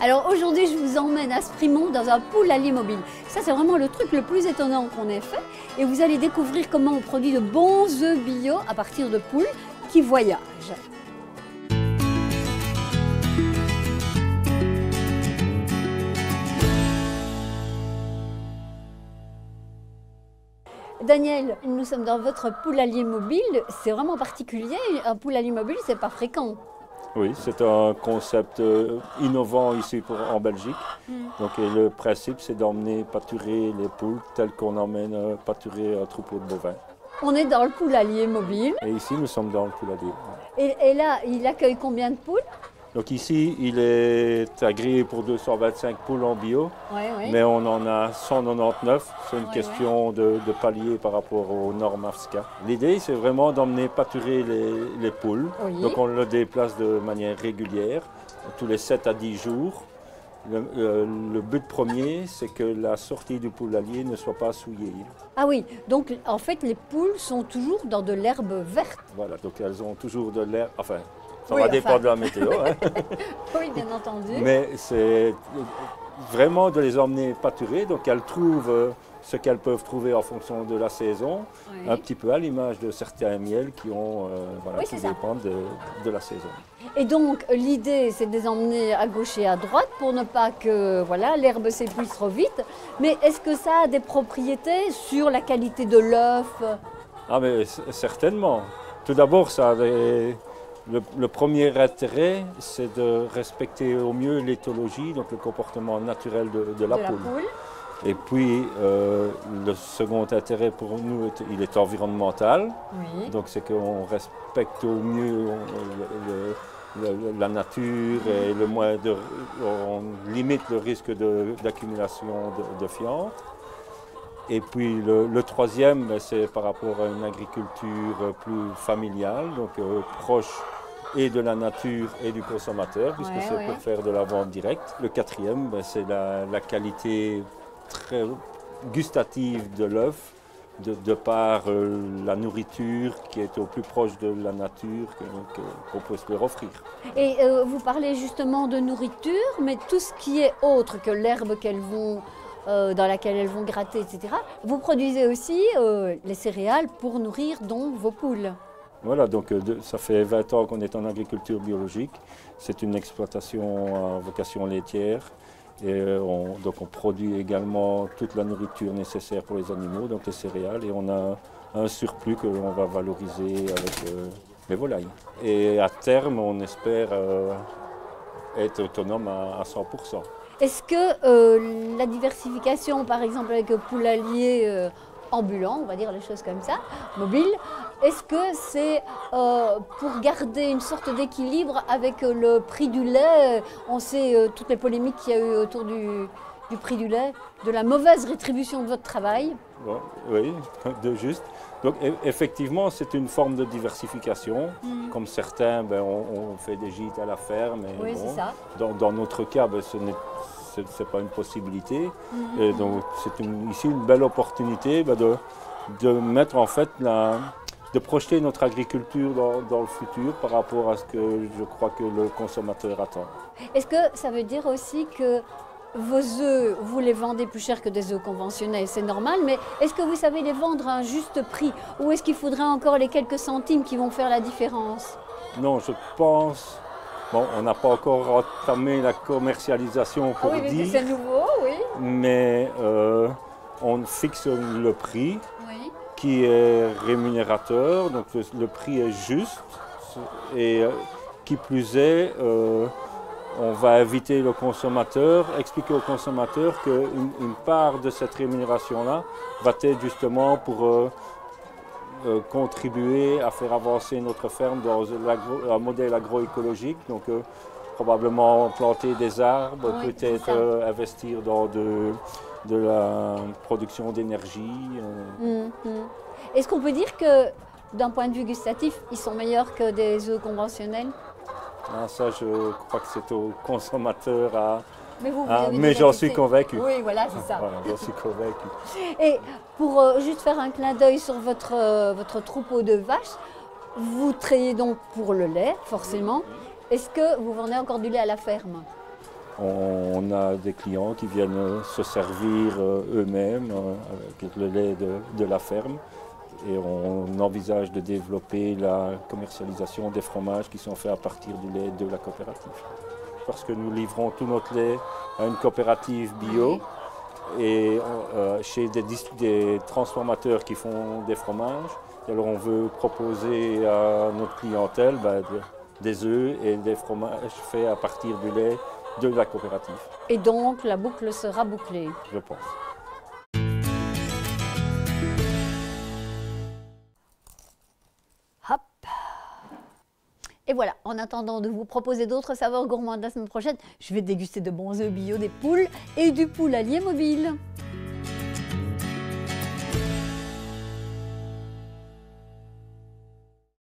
Alors aujourd'hui, je vous emmène à Sprimont dans un poulailler mobile. Ça, c'est vraiment le truc le plus étonnant qu'on ait fait. Et vous allez découvrir comment on produit de bons œufs bio à partir de poules qui voyagent. Daniel, nous sommes dans votre poulailler mobile. C'est vraiment particulier. Un poulailler mobile, c'est pas fréquent. Oui, c'est un concept innovant ici en Belgique. Donc, et le principe, c'est d'emmener pâturer les poules telles qu'on emmène pâturer un troupeau de bovins. On est dans le poulailler mobile. Et ici, nous sommes dans le poulailler. Et là, il accueille combien de poules? Donc ici, il est agréé pour 225 poules en bio, mais on en a 199. C'est une question de palier par rapport aux normes AFSCA. L'idée, c'est vraiment d'emmener pâturer les poules. Donc on le déplace de manière régulière, tous les 7 à 10 jours. Le but premier, c'est que la sortie du poulailler ne soit pas souillée. Ah oui, donc en fait, les poules sont toujours dans de l'herbe verte. Voilà, donc elles ont toujours de l'herbe, enfin, ça va dépendre de la météo. Hein. Oui, bien entendu. Mais c'est vraiment de les emmener pâturer, donc elles trouvent ce qu'elles peuvent trouver en fonction de la saison, un petit peu à l'image de certains miels qui dépendent de la saison. Et donc l'idée, c'est de les emmener à gauche et à droite pour ne pas que l'herbe s'épuise trop vite. Mais est-ce que ça a des propriétés sur la qualité de l'œuf? Ah mais certainement. Tout d'abord, ça a le premier intérêt, c'est de respecter au mieux l'éthologie, donc le comportement naturel de la poule. Et puis, le second intérêt pour nous, il est environnemental. Donc, c'est qu'on respecte au mieux la nature et on limite le risque d'accumulation de fientes. Et puis le troisième, c'est par rapport à une agriculture plus familiale, donc proche et de la nature et du consommateur, puisque c'est pour faire de la vente directe. Le quatrième, c'est la qualité très gustative de l'œuf, de par la nourriture qui est au plus proche de la nature qu'on peut se leur offrir. Et vous parlez justement de nourriture, mais tout ce qui est autre que l'herbe dans laquelle elles vont gratter, etc. Vous produisez aussi les céréales pour nourrir donc vos poules. Voilà, donc ça fait 20 ans qu'on est en agriculture biologique. C'est une exploitation à vocation laitière. Et donc on produit également toute la nourriture nécessaire pour les animaux, donc les céréales. Et on a un surplus que l'on va valoriser avec les volailles. Et à terme, on espère être autonome à 100%. Est-ce que la diversification, par exemple avec le poulailler ambulant, on va dire les choses comme ça, mobile, est-ce que c'est pour garder une sorte d'équilibre avec le prix du lait? On sait toutes les polémiques qu'il y a eu autour du prix du lait, de la mauvaise rétribution de votre travail. Bon, oui, de juste. Donc effectivement, c'est une forme de diversification. Comme certains, on fait des gîtes à la ferme. Et c'est ça. Dans notre cas, ce n'est pas une possibilité. Et donc c'est ici une belle opportunité de mettre en fait de projeter notre agriculture dans le futur par rapport à ce que je crois que le consommateur attend. Est-ce que ça veut dire aussi que vos œufs, vous les vendez plus cher que des œufs conventionnels, c'est normal, mais est-ce que vous savez les vendre à un juste prix ou est-ce qu'il faudrait encore les quelques centimes qui vont faire la différence? Non, je pense... Bon, on n'a pas encore entamé la commercialisation pour dire. C'est nouveau, oui. Mais on fixe le prix qui est rémunérateur, donc le prix est juste. Et qui plus est, on va inviter le consommateur, expliquer au consommateur qu'une part de cette rémunération-là va être justement pour contribuer à faire avancer notre ferme dans un modèle agroécologique. Donc probablement planter des arbres, peut-être investir dans de la production d'énergie. Est-ce qu'on peut dire que d'un point de vue gustatif, ils sont meilleurs que des œufs conventionnels? Ça, je crois que c'est au consommateur à... Mais j'en suis convaincu. Oui, voilà, c'est ça. Voilà, j'en suis convaincu. Et pour juste faire un clin d'œil sur votre troupeau de vaches, vous trayez donc pour le lait, forcément. Est-ce que vous vendez encore du lait à la ferme? On a des clients qui viennent se servir eux-mêmes avec le lait de la ferme. Et on envisage de développer la commercialisation des fromages qui sont faits à partir du lait de la coopérative. Parce que nous livrons tout notre lait à une coopérative bio et chez des transformateurs qui font des fromages. Et alors on veut proposer à notre clientèle des œufs et des fromages faits à partir du lait de la coopérative. Et donc la boucle sera bouclée. Je pense. Hop. Et voilà, en attendant de vous proposer d'autres saveurs gourmandes la semaine prochaine, je vais déguster de bons œufs bio des poules et du poulalier mobile.